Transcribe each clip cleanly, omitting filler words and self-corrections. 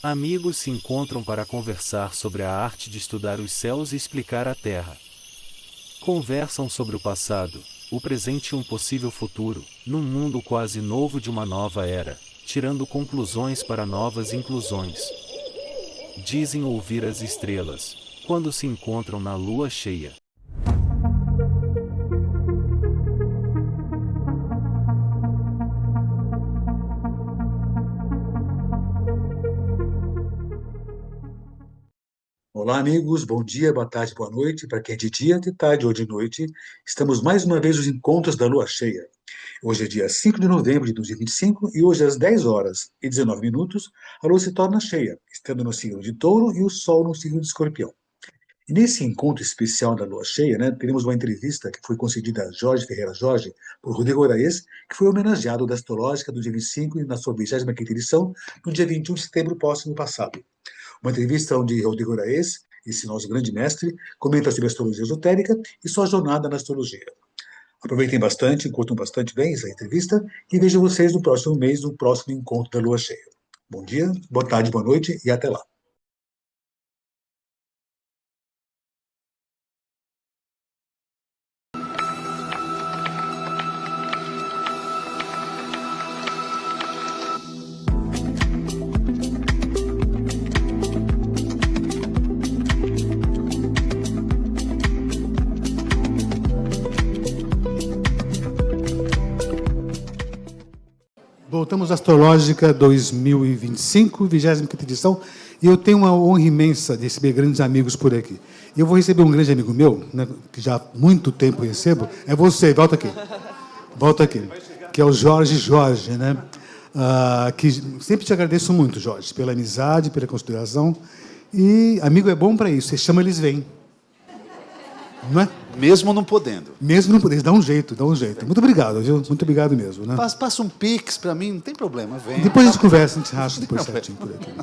Amigos se encontram para conversar sobre a arte de estudar os céus e explicar a Terra. Conversam sobre o passado, o presente e um possível futuro, num mundo quase novo de uma nova era, tirando conclusões para novas inclusões. Dizem ouvir as estrelas, quando se encontram na lua cheia. Olá, amigos. Bom dia, boa tarde, boa noite. Para quem é de dia, de tarde ou de noite, estamos mais uma vez nos encontros da Lua Cheia. Hoje é dia 5 de novembro de 2025 e hoje às 10 horas e 19 minutos, a Lua se torna cheia, estando no signo de Touro e o Sol no signo de Escorpião. E nesse encontro especial da Lua Cheia, teremos uma entrevista que foi concedida a Jorge Ferreira Jorge por Rodrigo Araês, que foi homenageado da Astrológica do dia 25 na sua 25ª edição, no dia 21 de setembro próximo passado. Uma entrevista onde Rodrigo Araês, esse nosso grande mestre, comenta sobre astrologia esotérica e sua jornada na astrologia. Aproveitem bastante, curtam bastante bem essa entrevista e vejo vocês no próximo mês, no próximo encontro da Lua Cheia. Bom dia, boa tarde, boa noite e até lá. Voltamos à Astrológica 2025, 25ª edição, e eu tenho uma honra imensa de receber grandes amigos por aqui. Eu vou receber um grande amigo meu, que já há muito tempo recebo, é você, volta aqui, que é o Jorge, que sempre te agradeço muito, Jorge, pela amizade, pela consideração, e amigo é bom para isso, você chama, eles vêm. Não é? Mesmo não podendo. Mesmo não podendo, dá um jeito. Muito obrigado, viu? Muito obrigado mesmo. Né? Passa um pix para mim, não tem problema, vem. Depois a gente conversa, a gente racha depois certinho por aqui.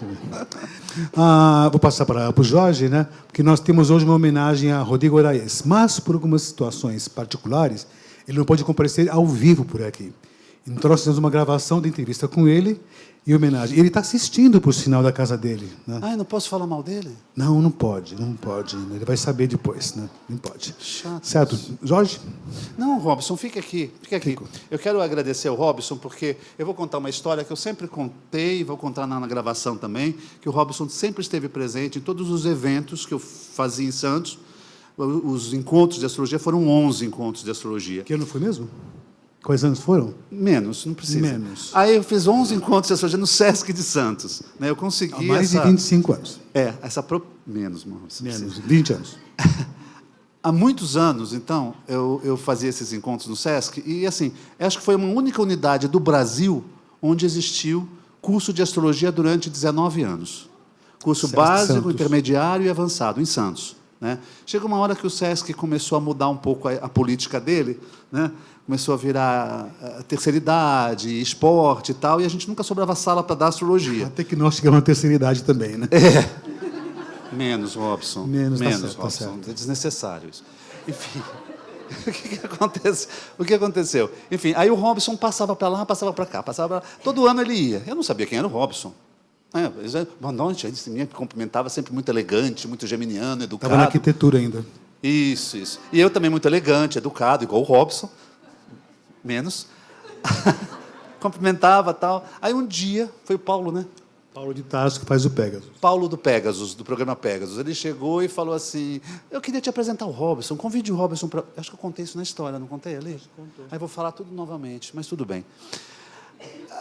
Vou passar para o Jorge, porque nós temos hoje uma homenagem a Rodrigo Araês, mas por algumas situações particulares, ele não pode comparecer ao vivo por aqui. Então nós fizemos uma gravação de entrevista com ele e homenagem. Ele está assistindo, por sinal, da casa dele. Né? Ah, eu não posso falar mal dele? Não pode. Ele vai saber depois, né? Não pode. Chato. Certo. Jorge? Não, Robson, fica aqui. Eu quero agradecer ao Robson, porque eu vou contar uma história que eu sempre contei, e vou contar na gravação também, que o Robson sempre esteve presente em todos os eventos que eu fazia em Santos. Os encontros de astrologia foram 11 encontros de astrologia. Que ano foi mesmo? Quais anos foram? Menos, não precisa. Menos. Aí eu fiz 11 encontros de astrologia no Sesc de Santos. Né? Eu consegui há mais de 25 anos. Menos, Maurício. Menos, 20 anos. Há muitos anos, então, eu fazia esses encontros no Sesc e, assim, acho que foi uma única unidade do Brasil onde existiu curso de astrologia durante 19 anos. Curso Sesc básico, Santos. Intermediário e avançado, em Santos. Né? Chega uma hora que o Sesc começou a mudar um pouco a política dele, né? Começou a virar a terceira idade, esporte e tal, e a gente nunca sobrava sala para dar astrologia. Até que nós chegamos na terceira idade também, né? Menos, Robson. Menos, Robson. tá certo. É desnecessário isso. Enfim, o que aconteceu? Enfim, aí o Robson passava para lá, passava para cá, passava pra lá. Todo ano ele ia. Eu não sabia quem era o Robson. Boa noite, ele me cumprimentava, sempre muito elegante, muito geminiano, educado. Estava na arquitetura ainda. Isso. E eu também muito elegante, educado, igual o Robson. Menos. Cumprimentava, tal. Aí um dia, foi o Paulo, né? Paulo de Tarso, que faz o Pegasus. Paulo do Pegasus, do programa Pegasus. Ele chegou e falou assim, eu queria te apresentar o Robson, convide o Robson para... Acho que eu contei isso na história, não contei ali? Contou. Aí vou falar tudo novamente, mas tudo bem.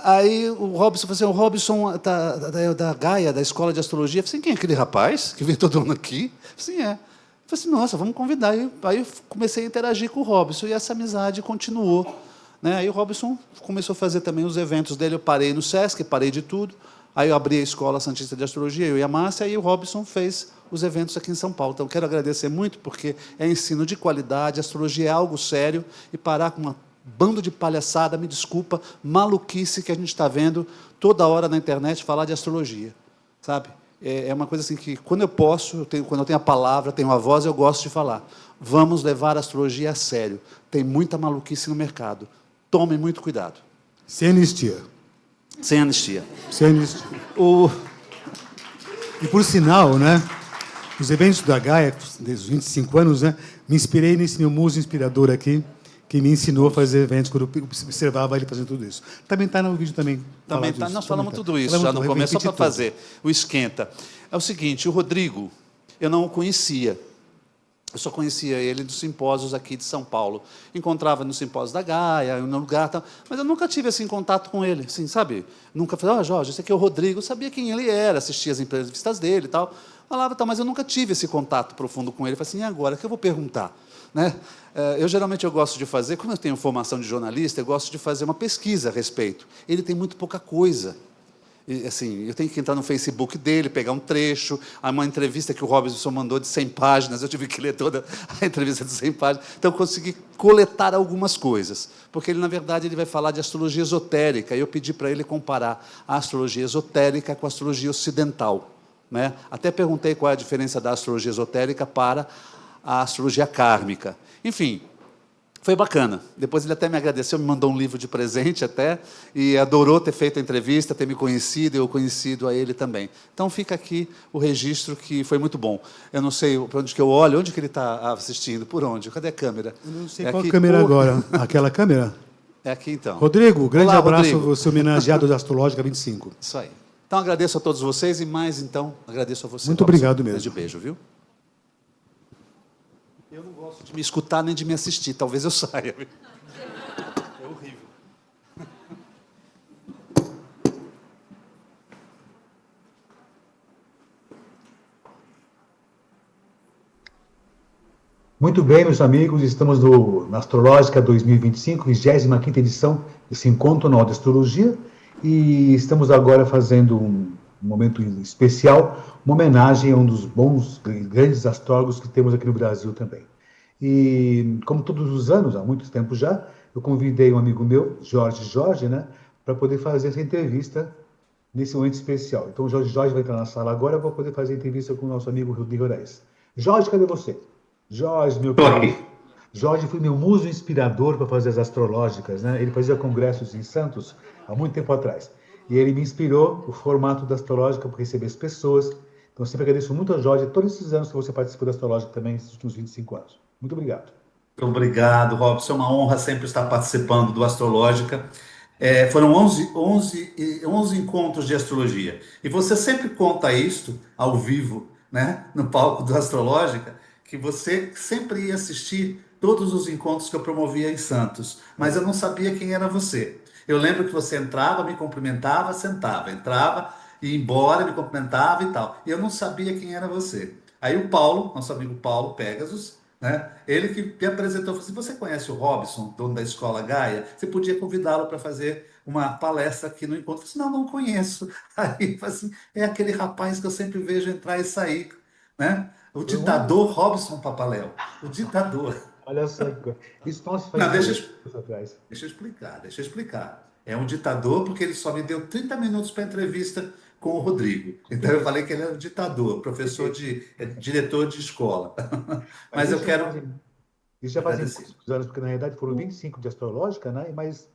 Aí o Robson falou assim, o Robson da Gaia, da Escola de Astrologia. Eu falei assim, quem é aquele rapaz que vem todo ano aqui? Eu falei assim, é. Eu falei assim, nossa, vamos convidar. Aí eu comecei a interagir com o Robson e essa amizade continuou. Né? Aí o Robson começou a fazer também os eventos dele. Eu parei no Sesc, parei de tudo. Aí eu abri a Escola Santista de Astrologia, eu e a Márcia, e o Robson fez os eventos aqui em São Paulo. Então, quero agradecer muito, porque é ensino de qualidade, astrologia é algo sério, e parar com uma bando de palhaçada, me desculpa, maluquice que a gente está vendo toda hora na internet falar de astrologia. Sabe? É uma coisa assim que, quando eu posso, quando eu tenho a palavra, tenho a voz, eu gosto de falar. Vamos levar a astrologia a sério. Tem muita maluquice no mercado. tomem muito cuidado. Sem anistia. Sem anistia. Sem anistia. O... E por sinal, né, os eventos da Gaia, desde os 25 anos, né, me inspirei nesse meu muso inspirador aqui, que me ensinou a fazer eventos quando eu observava ele fazendo tudo isso. Também está no vídeo também. Também tá, nós falamos tudo isso já no começo, só para fazer o esquenta. É o seguinte, o Rodrigo, eu não o conhecia. Eu só conhecia ele dos simpósios aqui de São Paulo. Encontrava no simpósio da Gaia, no lugar, tal, mas eu nunca tive assim, contato com ele, assim, sabe? Nunca falei, Jorge, esse aqui é o Rodrigo. Eu sabia quem ele era, assistia as entrevistas dele e tal. Falava, tal, mas eu nunca tive esse contato profundo com ele. Eu falei assim, e agora, o que eu vou perguntar? Né? Geralmente eu gosto de fazer, como eu tenho formação de jornalista, eu gosto de fazer uma pesquisa a respeito. Ele tem muito pouca coisa. E, assim, eu tenho que entrar no Facebook dele, pegar um trecho, uma entrevista que o Robson mandou de 100 páginas, eu tive que ler toda a entrevista de 100 páginas, então eu consegui coletar algumas coisas, porque ele, na verdade, ele vai falar de astrologia esotérica, e eu pedi para ele comparar a astrologia esotérica com a astrologia ocidental. Né? Até perguntei qual é a diferença da astrologia esotérica para a astrologia kármica. Enfim, foi bacana. Depois ele até me agradeceu, me mandou um livro de presente até, e adorou ter feito a entrevista, ter me conhecido, e eu conhecido a ele também. Então fica aqui o registro, que foi muito bom. Eu não sei para onde que eu olho, onde que ele está assistindo, por onde? Cadê a câmera? Eu não sei qual câmera agora. Aquela câmera? É aqui, então. Rodrigo, grande Olá, abraço, Rodrigo. você homenageado da Astrológica 25. Isso aí. Então agradeço a todos vocês, e mais, então, agradeço a você. Muito obrigado mesmo. Grande beijo, viu? Eu não gosto de me escutar nem de me assistir, talvez eu saia. É horrível. Muito bem, meus amigos, estamos na Astrológica 2025, 25ª edição desse encontro anual de astrologia, e estamos agora fazendo um momento especial, uma homenagem a um dos bons, grandes astrólogos que temos aqui no Brasil também. E, como todos os anos, há muito tempo já, eu convidei um amigo meu, Jorge, né, para poder fazer essa entrevista nesse momento especial. Então, o Jorge vai entrar na sala agora para poder fazer a entrevista com o nosso amigo Rodrigo Araújo. Jorge, cadê você? Jorge, meu querido. Jorge foi meu muso inspirador para fazer as astrológicas, né? Ele fazia congressos em Santos há muito tempo atrás. E ele me inspirou o formato da astrológica para receber as pessoas. Então, eu sempre agradeço muito a Jorge, todos esses anos que você participou da astrológica também, nesses últimos 25 anos. Muito obrigado. Obrigado, Robson. É uma honra sempre estar participando do Astrológica. Foram 11 encontros de astrologia. E você sempre conta isto ao vivo, né, no palco do Astrológica, que você sempre ia assistir todos os encontros que eu promovia em Santos. Mas eu não sabia quem era você. Eu lembro que você entrava, me cumprimentava, sentava. Entrava, ia embora, me cumprimentava e tal. E eu não sabia quem era você. Aí o Paulo, nosso amigo Paulo Pegasus, né? Ele que me apresentou, falou assim, você conhece o Robson, dono da Escola Gaia? Você podia convidá-lo para fazer uma palestra aqui no encontro. Eu falei assim, não conheço. Aí ele falou assim, é aquele rapaz que eu sempre vejo entrar e sair, né? O ditador Robson Papaléu, o ditador. Olha só, isso nós Não, fazemos atrás. deixa eu explicar. É um ditador porque ele só me deu 30 minutos para entrevista com o Rodrigo. Então eu falei que ele é um ditador, diretor de escola. Mas eu quero Isso já fazem agradecer. muitos anos, porque na realidade foram 25 de astrológica, né? Mas,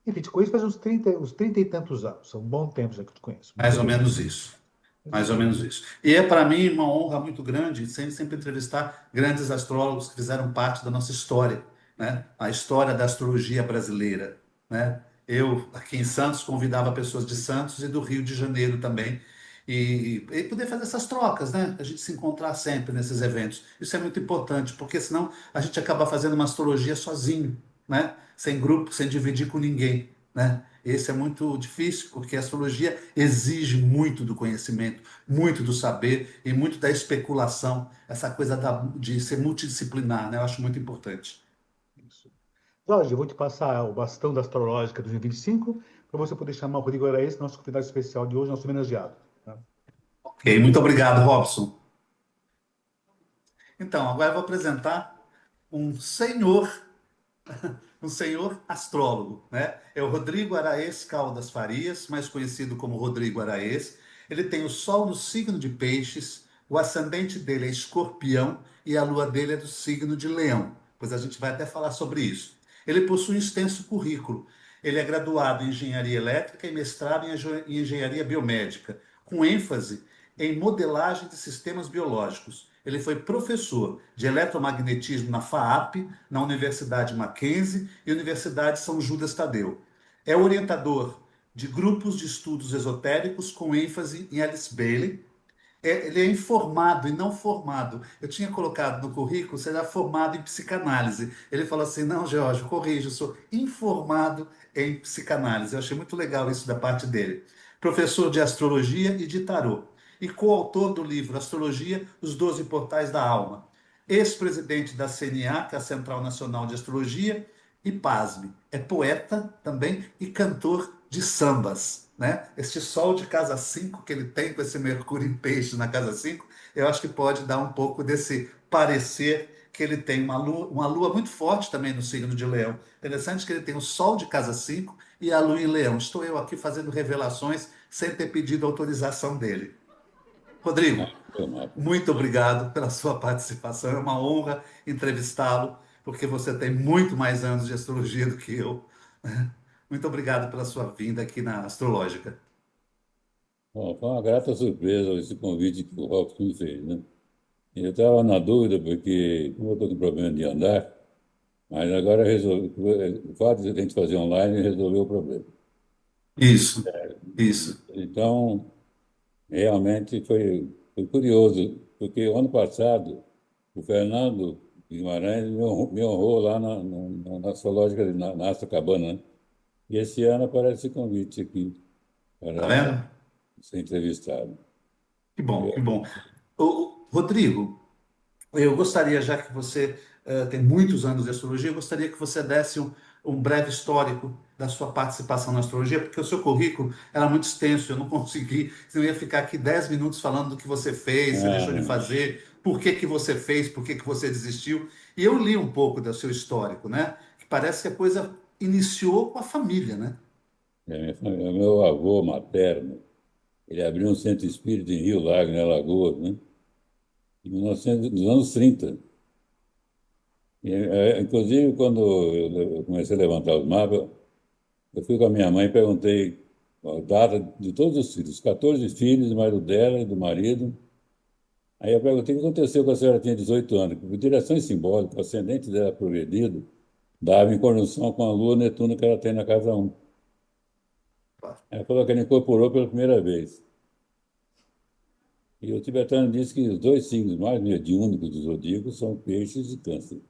enfim, te conheço faz uns 30 e tantos anos. São um bom tempo já que eu te conheço. Mais ou menos isso. Mais ou menos isso. E é para mim uma honra muito grande sempre entrevistar grandes astrólogos que fizeram parte da nossa história, né? A história da astrologia brasileira, né? Eu, aqui em Santos, convidava pessoas de Santos e do Rio de Janeiro também, e poder fazer essas trocas, né? A gente se encontrar sempre nesses eventos. Isso é muito importante, porque senão a gente acaba fazendo uma astrologia sozinho, né? Sem grupo, sem dividir com ninguém, né? Esse é muito difícil, porque a astrologia exige muito do conhecimento, muito do saber e muito da especulação, essa coisa de ser multidisciplinar, né? Eu acho muito importante. Isso. Jorge, eu vou te passar o bastão da Astrológica 2025 para você poder chamar o Rodrigo Araújo, nosso convidado especial de hoje, nosso homenageado. Tá? Ok, muito obrigado, Robson. Então, agora eu vou apresentar um senhor, um senhor astrólogo, né? É o Rodrigo Araújo Caldas Farias, mais conhecido como Rodrigo Araújo. Ele tem o Sol no signo de Peixes, o ascendente dele é Escorpião e a lua dele é do signo de Leão. Pois a gente vai até falar sobre isso. Ele possui um extenso currículo. Ele é graduado em engenharia elétrica e mestrado em engenharia biomédica, com ênfase em modelagem de sistemas biológicos. Ele foi professor de eletromagnetismo na FAAP, na Universidade Mackenzie e Universidade São Judas Tadeu. É orientador de grupos de estudos esotéricos com ênfase em Alice Bailey. Ele é informado e não formado. Eu tinha colocado no currículo, será formado em psicanálise. Ele falou assim: não, George, corrija, eu sou informado em psicanálise. Eu achei muito legal isso da parte dele. Professor de astrologia e de tarô. E coautor do livro Astrologia, Os 12 Portais da Alma. Ex-presidente da CNA, que é a Central Nacional de Astrologia, e pasme, é poeta também e cantor de sambas, né? Este sol de casa 5 que ele tem com esse Mercúrio em peixe na casa 5, eu acho que pode dar um pouco desse parecer que ele tem uma lua muito forte também no signo de Leão. Interessante que ele tem o sol de casa 5 e a lua em Leão. Estou eu aqui fazendo revelações sem ter pedido autorização dele. Rodrigo, muito obrigado pela sua participação. É uma honra entrevistá-lo, porque você tem muito mais anos de astrologia do que eu. Muito obrigado pela sua vinda aqui na Astrológica. Bom, foi uma grata surpresa esse convite que o Robson me fez, né? Eu estava na dúvida, porque como eu estou com problema de andar, mas agora resolvi, o fato de a gente fazer online resolveu o problema. Isso, isso. Então, realmente foi curioso, porque o ano passado o Fernando Guimarães me honrou lá na Astrológica, na Astrocabana, né? E esse ano aparece esse convite aqui Tá para vendo? ser entrevistado. Que bom, que Eu, bom. Rodrigo, eu gostaria, já que você tem muitos anos de astrologia, eu gostaria que você desse um breve histórico da sua participação na astrologia, porque o seu currículo era muito extenso, eu não consegui, eu ia ficar aqui 10 minutos falando do que você fez, você deixou de ah, fazer, por que que você fez, por que que você desistiu. E eu li um pouco do seu histórico, né? Que parece que a coisa iniciou com a família, né? meu avô materno, ele abriu um centro espírita em Rio Largo, em Alagoas, né? Em 1900, nos anos 30. Inclusive, quando eu comecei a levantar os mapas, eu fui com a minha mãe e perguntei a data de todos os filhos, 14 filhos, mais o dela e do marido. Aí eu perguntei o que aconteceu quando a senhora tinha 18 anos. Por direções simbólicas, o ascendente dela progredido dava em conjunção com a lua Netuno que ela tem na casa 1. Ela falou que ela incorporou pela primeira vez. E o tibetano disse que os dois signos mais mediúnicos do zodíaco são peixes e câncer.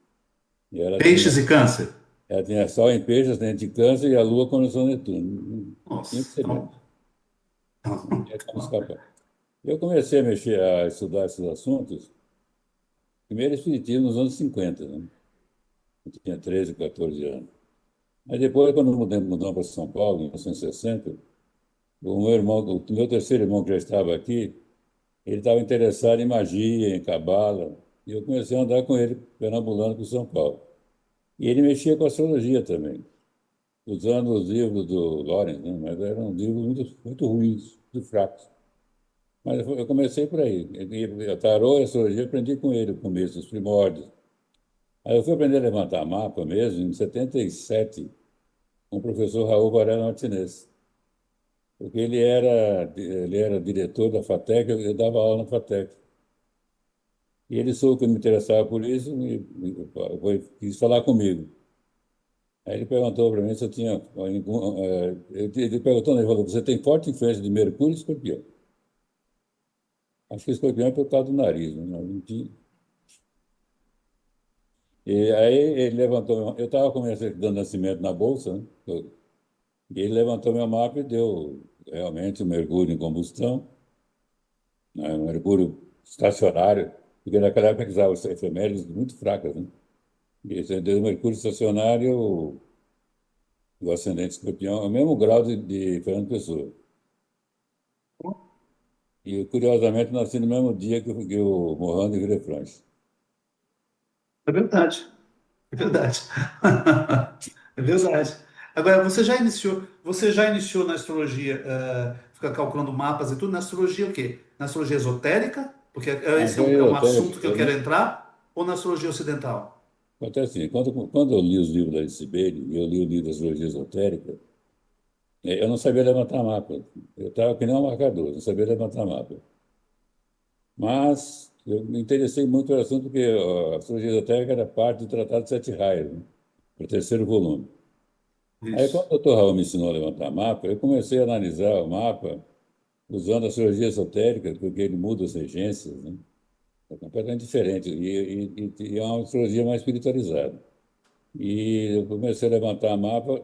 E Peixes e câncer. ela tinha sol em peixes, ascendente de câncer, e a lua conjunção Netuno. Não tinha que Nossa, ser então, menos. Não tinha como escapar. Eu comecei a mexer, a estudar esses assuntos, primeiro espiritismo nos anos 50, né? Eu tinha 13, 14 anos. Mas depois, quando mudamos para São Paulo, em 1960, o meu terceiro irmão que já estava aqui, ele estava interessado em magia, em cabala, e eu comecei a andar com ele, perambulando por São Paulo. E ele mexia com astrologia também, usando os livros do Lawrence, né? Mas eram livros muito, muito ruins, muito fracos. Mas eu comecei por aí. A tarô e a astrologia eu aprendi com ele, o começo, os primórdios. Aí eu fui aprender a levantar mapa mesmo em 77, com o professor Raul Varela Martinez, porque ele era diretor da FATEC, eu dava aula na FATEC. E ele soube que eu me interessava por isso quis falar comigo. Aí ele perguntou para mim se eu tinha. Ele perguntou, né, ele falou: você tem forte influência de Mercúrio e Escorpião. Acho que Escorpião é por causa do nariz, né? Não tinha. E aí ele levantou. Eu estava com minha certidão de nascimento na bolsa, né? E ele levantou meu mapa e deu realmente o Mercúrio em combustão, né? O Mercúrio estacionário, porque naquela época eles usavam efemérides muito fracas, né? E esse deu o Mercúrio estacionário. O ascendente escorpião é o mesmo grau de Fernando Pessoa. E, curiosamente, nasci no mesmo dia que o Morando de Villefranche. é verdade. É verdade. É verdade. Agora, você já iniciou na astrologia, fica calculando mapas e tudo, na astrologia o quê? Na astrologia esotérica, porque Ah, esse é foi um, é um eu, assunto que eu eu quero não, entrar, ou na astrologia ocidental? Acontece assim, quando eu li os livros da Alice Bailey, e eu li o livro da Astrologia Esotérica, eu não sabia levantar mapa. Eu estava que nem um marcador, não sabia levantar mapa. Mas eu me interessei muito pelo assunto porque a astrologia esotérica era parte do Tratado de Sete Raios, né? O terceiro volume. Aí, quando o Isso. doutor Raul me ensinou a levantar mapa, eu comecei a analisar o mapa usando a astrologia esotérica, porque ele muda as regências, né? É completamente diferente, e é uma astrologia mais espiritualizada. E eu comecei a levantar mapa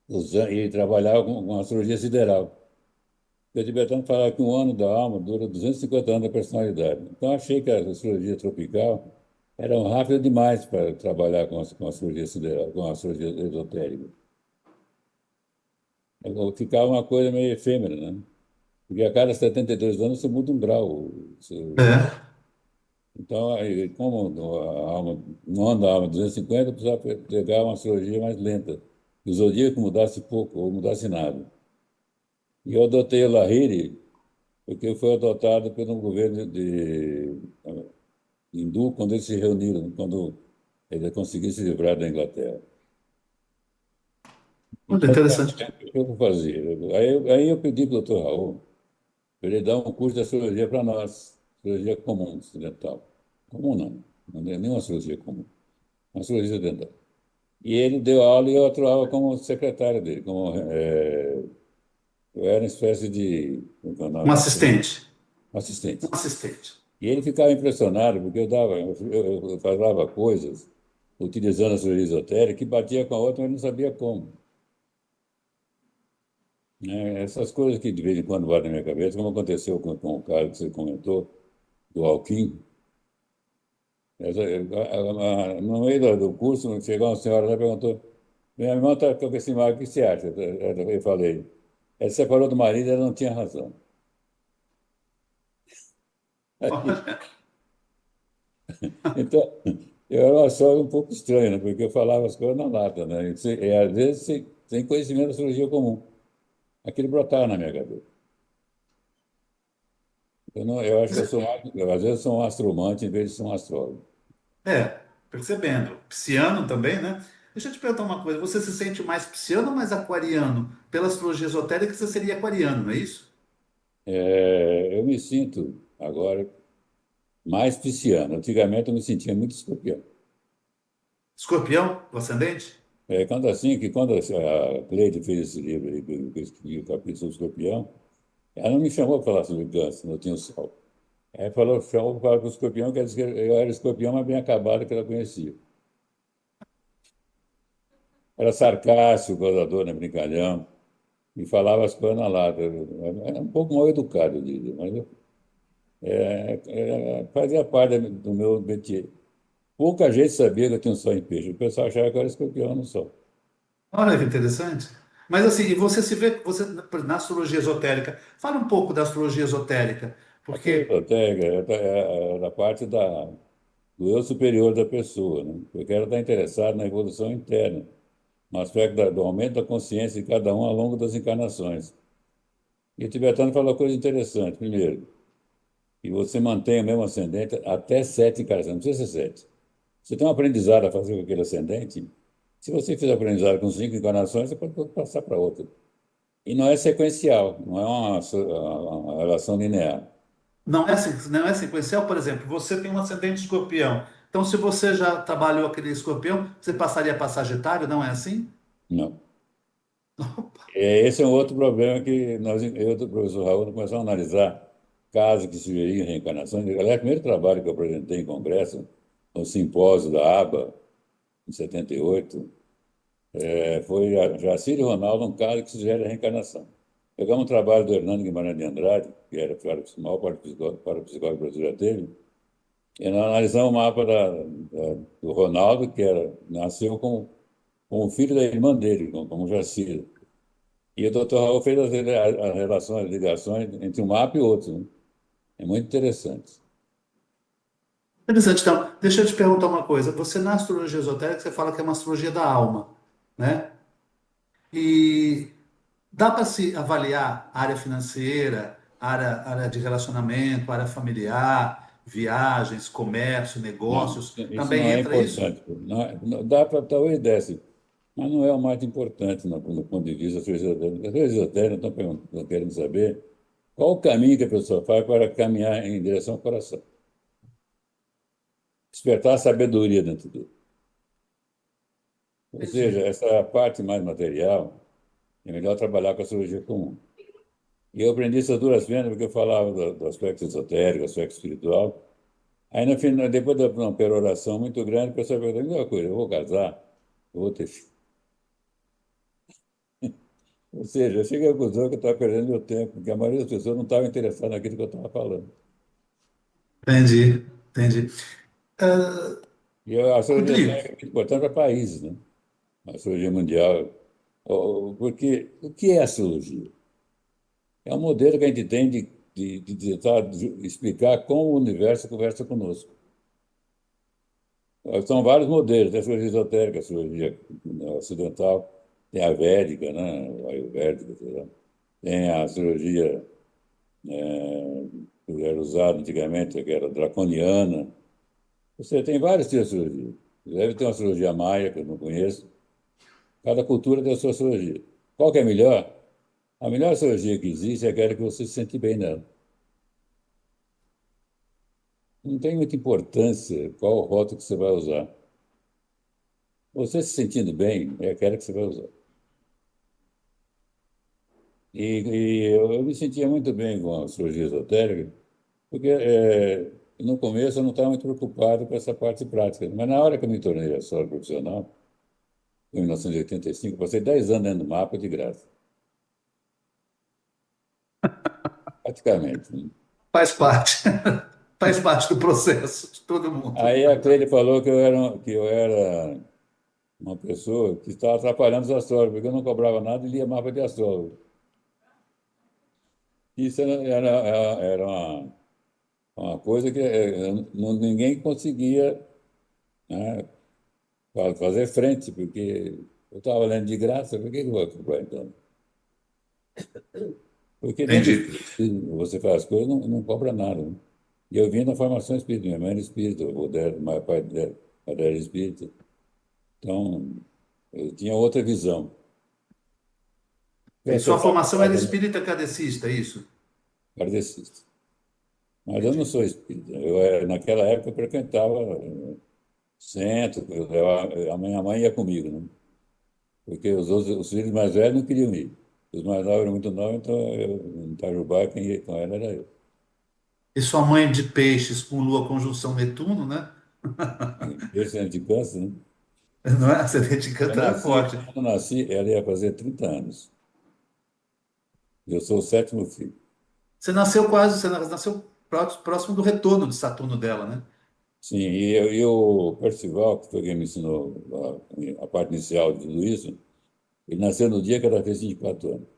usando, e trabalhar com astrologia sideral. O tibetano falava que um ano da alma dura 250 anos da personalidade. Então, achei que a astrologia tropical era rápida demais para trabalhar com a astrologia sideral, com a astrologia esotérica. Ficava uma coisa meio efêmera, né? Porque a cada 72 anos você muda um grau. É. Então, aí, como a alma, no ano da alma 250, precisava pegar uma astrologia mais lenta. Que o zodíaco mudasse pouco, ou mudasse nada. E eu adotei o Lahiri, porque foi adotado pelo governo hindu quando eles se reuniram, quando eles conseguiram se livrar da Inglaterra. Muito Então, interessante. o que eu vou fazer? Aí eu pedi para o doutor Raul para ele dar um curso de astrologia para nós, astrologia comum, ocidental. Comum não, não é nenhuma astrologia comum, uma astrologia ocidental. E ele deu aula e eu atuava como secretário dele, eu era uma espécie de, como é o Um nome? assistente. Um Assistente. assistente. E ele ficava impressionado, porque eu falava coisas utilizando a astrologia esotérica que batia com a outra, mas não sabia como. Né? Essas coisas que de vez em quando batem na minha cabeça, como aconteceu com o cara que você comentou, do Alquim. No meio do curso, chegou uma senhora lá e perguntou: minha irmã está com esse mal, o que você acha? Eu falei: ela se separou do marido, ela não tinha razão. Então, eu achava um pouco estranho, né? Porque eu falava as coisas na lata, né? E às vezes, sem conhecimento da cirurgia comum. Aquilo brotava na minha cabeça. Eu acho que às vezes eu sou um astromante em vez de ser um astrólogo. É, percebendo. Pisciano também, né? Deixa eu te perguntar uma coisa. Você se sente mais pisciano ou mais aquariano? Pela astrologia esotérica, você seria aquariano, não é isso? Eu me sinto agora mais pisciano. Antigamente eu me sentia muito escorpião. Escorpião, o ascendente? Quando a Cleide fez esse livro aí, que eu escrevi o capítulo sobre escorpião, ela não me chamou para falar sobre câncer, não tinha o sol. Aí chamou para falar com o escorpião, quer dizer que eu era escorpião, mas bem acabado que ela conhecia. Era sarcástico, gozador, né, brincalhão, e falava as coisas na lata. Era um pouco mal educado, eu diria, mas fazia parte do meu métier. Pouca gente sabia que eu tinha um sol em peixe. O pessoal achava que eu era escorpião no sol. Olha que interessante. Mas assim, e você se vê, você na astrologia esotérica, fala um pouco da astrologia esotérica, A coisa porque esotérica é da parte do eu superior da pessoa, né? Porque ela está interessada na evolução interna, no aspecto do aumento da consciência de cada um ao longo das encarnações. E o tibetano falou uma coisa interessante. Primeiro, que você mantém o mesmo ascendente até 7 encarnações, não precisa ser 7. Você tem um aprendizado a fazer com aquele ascendente. Se você fizer aprendizado com 5 encarnações, você pode passar para outra. E não é sequencial, não é uma relação linear. não é sequencial, por exemplo, você tem um ascendente escorpião. Então, se você já trabalhou aquele escorpião, você passaria para Sagitário, não é assim? Não. Esse é um outro problema que eu e o professor Raul começamos a analisar casos que sugeriam reencarnações. Aliás, o primeiro trabalho que eu apresentei em congresso, no simpósio da ABA, em 78, foi a Jacir e Ronaldo, um caso que sugere a reencarnação. Pegamos um trabalho do Hernando Guimarães de Andrade, que era o maior parapsicólogo que o Brasil já teve, e nós analisamos o mapa do Ronaldo, nasceu como filho da irmã dele, como Jacir. E o Dr. Raul fez as relações, as ligações entre um mapa e outro, né? É muito interessante. Interessante. Então, deixa eu te perguntar uma coisa. Você, na astrologia esotérica, você fala que é uma astrologia da alma, né? E dá para se avaliar a área financeira, área de relacionamento, área familiar, viagens, comércio, Não, negócios, isso também não é entra isso? importante. Dá para talvez desse, mas não é o mais importante no ponto de vista da astrologia esotérica. As astrologias esotéricas estão querendo saber qual o caminho que a pessoa faz para caminhar em direção ao coração. Despertar a sabedoria dentro dele. Ou seja, Entendi. essa parte mais material, é melhor trabalhar com a astrologia comum. E eu aprendi essas duras penas porque eu falava do aspecto esotérico, aspecto espiritual. Aí, no final, depois de uma peroração muito grande, o pessoal perguntou: "Uma coisa, eu vou casar, eu vou ter filho." Ou seja, eu cheguei à conclusão que eu estava perdendo meu tempo, porque a maioria das pessoas não estava interessada naquilo que eu estava falando. Entendi, entendi. Ah, E a astrologia Rodrigo, esotérica é muito importante para países, né? A astrologia mundial. Porque o que é astrologia? É um modelo que a gente tem de tentar explicar como o universo conversa conosco. São vários modelos, tem a astrologia esotérica, a astrologia ocidental, tem a védica, né? A ayurvédica, sei lá. Tem a astrologia que era usada antigamente, que era draconiana. Você tem vários tipos de astrologia. Deve ter uma astrologia maia, que eu não conheço. Cada cultura tem a sua astrologia. Qual que é melhor? A melhor astrologia que existe é aquela que você se sente bem nela. Não tem muita importância qual o rótulo que você vai usar. Você se sentindo bem é aquela que você vai usar. E eu me sentia muito bem com a astrologia esotérica, porque no começo eu não estava muito preocupado com essa parte prática. Mas na hora que eu me tornei astrólogo profissional, em 1985, eu passei 10 anos dentro do mapa de graça, praticamente, né? faz parte. Faz parte do processo de todo mundo. Aí a Cleide falou que eu era uma pessoa que estava atrapalhando os astrólogos, porque eu não cobrava nada e lia mapa de astrólogo. Isso era uma coisa que ninguém conseguia, né, fazer frente, porque eu estava lendo de graça, por que eu vou cobrar então? Porque dentro do Entendi. espiritismo, você faz as coisas e não cobra nada, né? E eu vim da formação espírita, minha mãe era espírita, o dela, meu pai dela era espírita. Então, eu tinha outra visão. Eu E sua aceitava formação era nada, né? espírita kardecista, é isso? Kardecista. Mas eu não Entendi. sou espírita. Naquela época, eu frequentava centro, a minha mãe ia comigo, né? Porque os filhos mais velhos não queriam ir. Os mais novos eram muito novos, então em Itajubá, quem ia com ela era eu. E sua mãe de peixes com Lua conjunção Netuno, né? Esse ano de câncer, né? Não é? Acidente de Eu câncer é nasci, forte. quando eu nasci, ela ia fazer 30 anos. Eu sou o sétimo filho. Você nasceu próximo do retorno de Saturno dela, né? Sim, e o Percival, que foi quem me ensinou a parte inicial de tudo isso, ele nasceu no dia que ela fez 24 anos.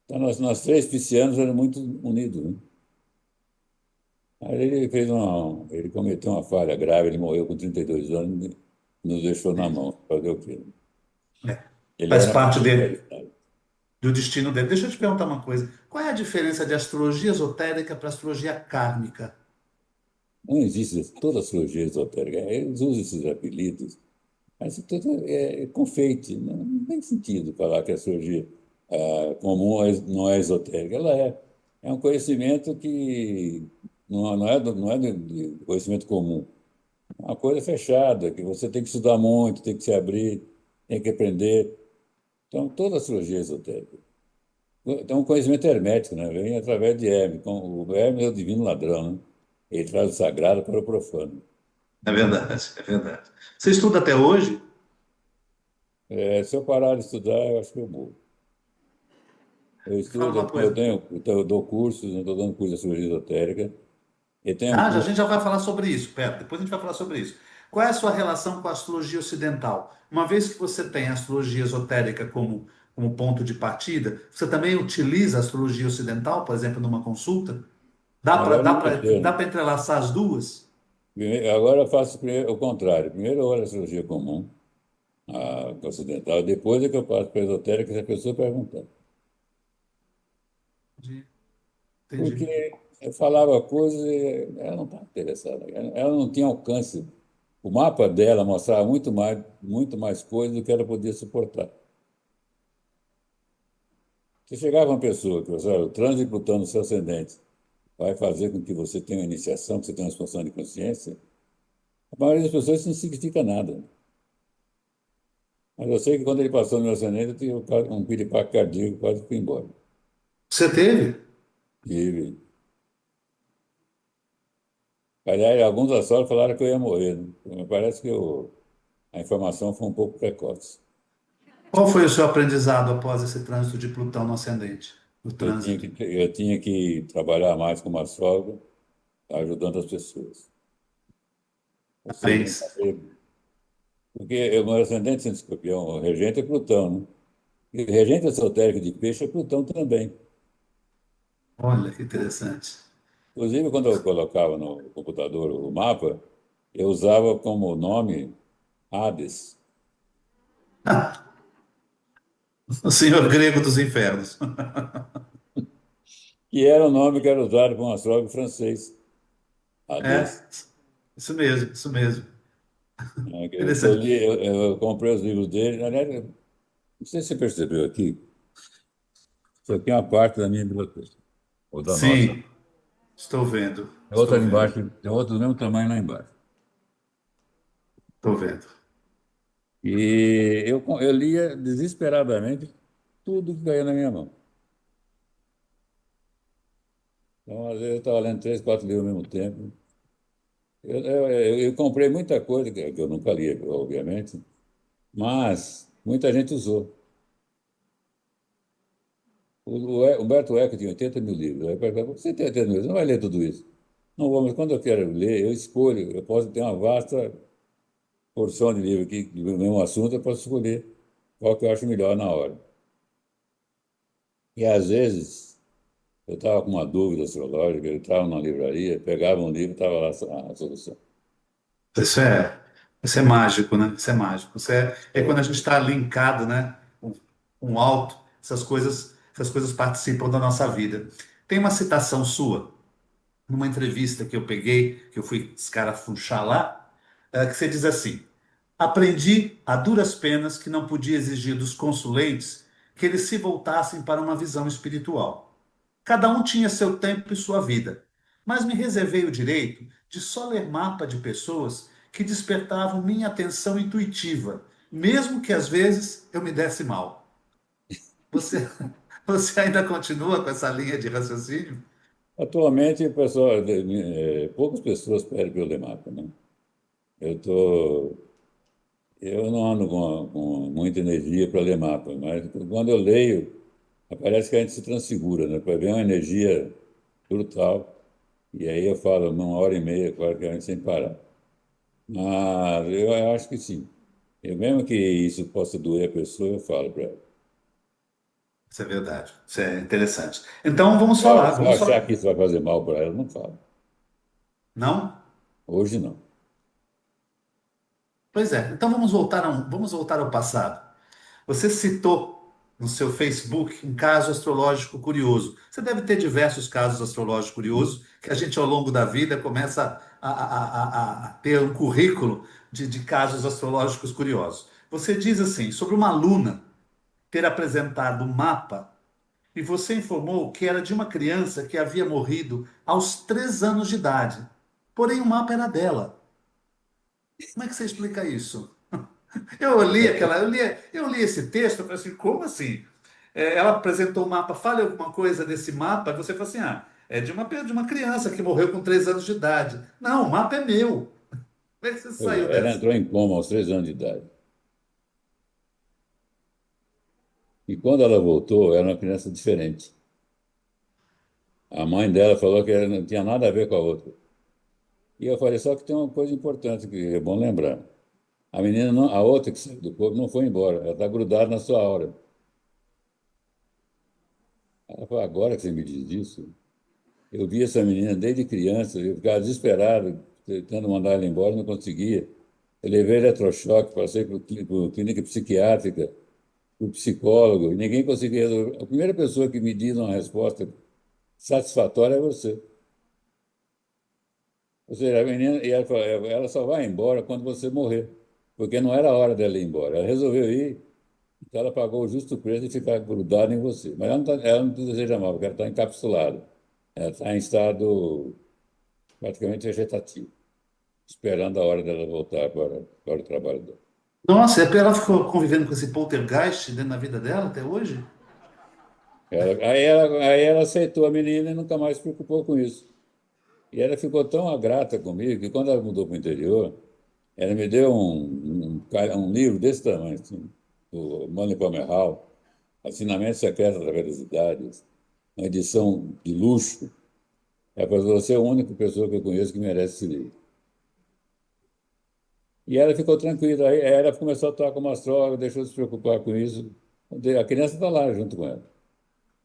Então, nós três piscianos éramos muito unidos, né? Aí ele cometeu uma falha grave, ele morreu com 32 anos e nos deixou na Entendi. mão. Fazer o quê? É. Ele Faz era uma parte pessoa dele, qualificada. do destino dele. Deixa eu te perguntar uma coisa. Qual é a diferença de astrologia esotérica para astrologia kármica? Não existe toda a astrologia esotérica. Eles usam esses apelidos, mas isso tudo é confeite. Não tem sentido falar que a astrologia comum não é esotérica. Ela é um conhecimento que não é de conhecimento comum. É uma coisa fechada, que você tem que estudar muito, tem que se abrir, tem que aprender. Então, toda a astrologia é esotérica. Então, um conhecimento hermético, né? Vem através de Hermes. Então, o Hermes é o divino ladrão, né? Ele traz o sagrado para o profano. É verdade, é verdade. Você estuda até hoje? Se eu parar de estudar, eu acho que eu morro. Eu Fala estudo, uma coisa. eu dou cursos, eu estou dando curso de astrologia esotérica, e tenho um Ah, a curso. gente já vai falar sobre isso. Pera, depois a gente vai falar sobre isso. Qual é a sua relação com a astrologia ocidental? Uma vez que você tem a astrologia esotérica como ponto de partida, você também utiliza a astrologia ocidental, por exemplo, numa consulta? Dá para Agora dá não para estou, dá né? para entrelaçar as duas? Agora eu faço o contrário. Primeiro eu olho a astrologia comum, a ocidental, depois é que eu passo para a esotérica se a pessoa perguntar. Entendi. Porque Entendi. Eu falava coisas e ela não estava interessada. Ela não tinha alcance. O mapa dela mostrava muito mais coisas do que ela podia suportar. Se chegava uma pessoa que você, olha, o trânsito de Plutão no seu ascendente vai fazer com que você tenha uma iniciação, que você tenha uma expansão de consciência, a maioria das pessoas isso não significa nada. Mas eu sei que quando ele passou no meu ascendente, eu tive um piripaque cardíaco, quase fui embora. Você teve? E, aliás, alguns astólogos falaram que eu ia morrer, né? Me parece que a informação foi um pouco precoce. Qual foi o seu aprendizado após esse trânsito de Plutão no ascendente? O Eu tinha trânsito. que, eu tinha que trabalhar mais como astrólogo, ajudando as pessoas. Ou seja, não Parabéns. saber. Porque o meu ascendente sendo escorpião, o regente é Plutão, né? E o regente esotérico de peixe é Plutão também. Olha que interessante. Inclusive, quando eu colocava no computador o mapa, eu usava como nome Hades, O senhor grego dos infernos. que era o nome que era usado por um astrólogo francês, É, Hades. isso mesmo, isso mesmo. Né? Interessante. Eu comprei os livros dele. Aliás, não sei se você percebeu aqui, isso aqui é uma parte da minha biblioteca, ou da nossa. Sim, estou vendo, Tem outra estou ali vendo, embaixo, tem outro do mesmo tamanho lá embaixo. estou vendo. E eu lia desesperadamente tudo que caía na minha mão. Então, às vezes, eu estava lendo três, quatro livros ao mesmo tempo. Eu comprei muita coisa que eu nunca li, obviamente, mas muita gente usou. Humberto Eco tinha 80 mil livros. Aí eu perguntava, você tem 80 mil livros? Não vai ler tudo isso. Não vou, mas quando eu quero ler, eu escolho. Eu posso ter uma vasta porção de livros aqui do mesmo assunto, eu posso escolher qual que eu acho melhor na hora. E às vezes, eu estava com uma dúvida astrológica, eu estava numa livraria, pegava um livro e estava lá a solução. Isso é, isso é mágico, né? Isso é mágico. É quando a gente está linkado, né? Com o alto, essas coisas participam da nossa vida. Tem uma citação sua, numa entrevista que eu peguei, que eu fui escarafunchar lá, que você diz assim: aprendi a duras penas que não podia exigir dos consulentes que eles se voltassem para uma visão espiritual. Cada um tinha seu tempo e sua vida, mas me reservei o direito de só ler mapa de pessoas que despertavam minha atenção intuitiva, mesmo que às vezes eu me desse mal. Você, você ainda continua com essa linha de raciocínio? Atualmente, o pessoal, poucas pessoas pedem para eu ler mapa, né? Eu tô, eu não ando com muita energia para ler mapa, mas quando eu leio, parece que a gente se transfigura, né? Para ver uma energia brutal. E aí eu falo uma hora e meia, praticamente sem parar. Mas eu acho que sim. Eu, mesmo que isso possa doer a pessoa, eu falo para ela. Isso é verdade. Isso é interessante. Então Se eu vamos achar falar. que isso vai fazer mal para ela, eu não falo. Não? Hoje não. Pois é. Então vamos voltar ao passado. Você citou no seu Facebook um caso astrológico curioso. Você deve ter diversos casos astrológicos curiosos que a gente, ao longo da vida, começa a ter um currículo de casos astrológicos curiosos. Você diz assim, sobre uma aluna ter apresentado um mapa e você informou que era de uma criança que havia morrido aos 3 anos de idade. Porém, o mapa era dela. Como é que você explica isso? Eu li esse texto, eu falei assim, como assim? Ela apresentou o mapa, fale alguma coisa desse mapa, e você falou assim, é de uma criança que morreu com 3 anos de idade. Não, o mapa é meu. Como é que você Pois saiu é, ela dessa? entrou em coma aos 3 anos de idade. E quando ela voltou, era uma criança diferente. A mãe dela falou que ela não tinha nada a ver com a outra. E eu falei, só que tem uma coisa importante que é bom lembrar. A menina, não, a outra que saiu do corpo, não foi embora. Ela está grudada na sua aura. Ela falou, agora que você me diz isso, eu vi essa menina desde criança, eu ficava desesperado, tentando mandar ela embora, não conseguia. Eu levei eletrochoque, passei por clínica psiquiátrica, por psicólogo, e ninguém conseguia resolver. A primeira pessoa que me diz uma resposta satisfatória é você. Ou seja, a menina, e ela falou, ela só vai embora quando você morrer, porque não era a hora dela ir embora. Ela resolveu ir, então ela pagou o justo preço de ficar grudada em você. Mas ela não te deseja mal, porque ela está encapsulada. Ela está em estado praticamente vegetativo, esperando a hora dela voltar para o trabalho dela. Nossa, ela ficou convivendo com esse poltergeist dentro da vida dela até hoje? Aí ela aceitou a menina e nunca mais se preocupou com isso. E ela ficou tão grata comigo que quando ela mudou para o interior, ela me deu um livro desse tamanho, assim, do Money Hall, Assinamento Secreto através das Idades, uma edição de luxo. Ela falou, você é a única pessoa que eu conheço que merece esse livro. E ela ficou tranquila. Aí ela começou a atuar como astróloga, deixou de se preocupar com isso. A criança está lá junto com ela.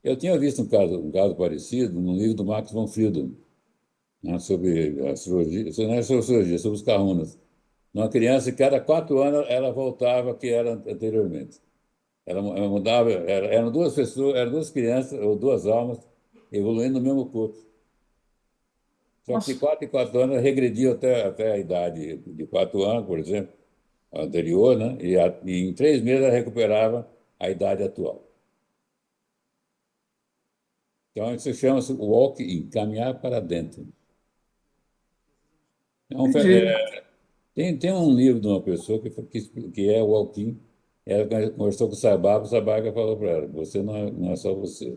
Eu tinha visto um caso parecido no livro do Max von Friedman, né, sobre astrologia, não é sobre astrologia, sobre os kahunas. Uma criança, que cada 4 anos ela voltava ao que era anteriormente. Ela mudava, eram duas pessoas, eram duas crianças ou duas almas evoluindo no mesmo corpo. Só que de Nossa, 4 em 4 anos regrediu até a idade de 4 anos, por exemplo, a anterior, né? E em 3 meses ela recuperava a idade atual. Então isso chama-se walk-in, caminhar para dentro. É um, fe- entendi. é, tem um livro de uma pessoa que é o walk-in. Ela conversou com o Sabag falou para ela, você não é só você.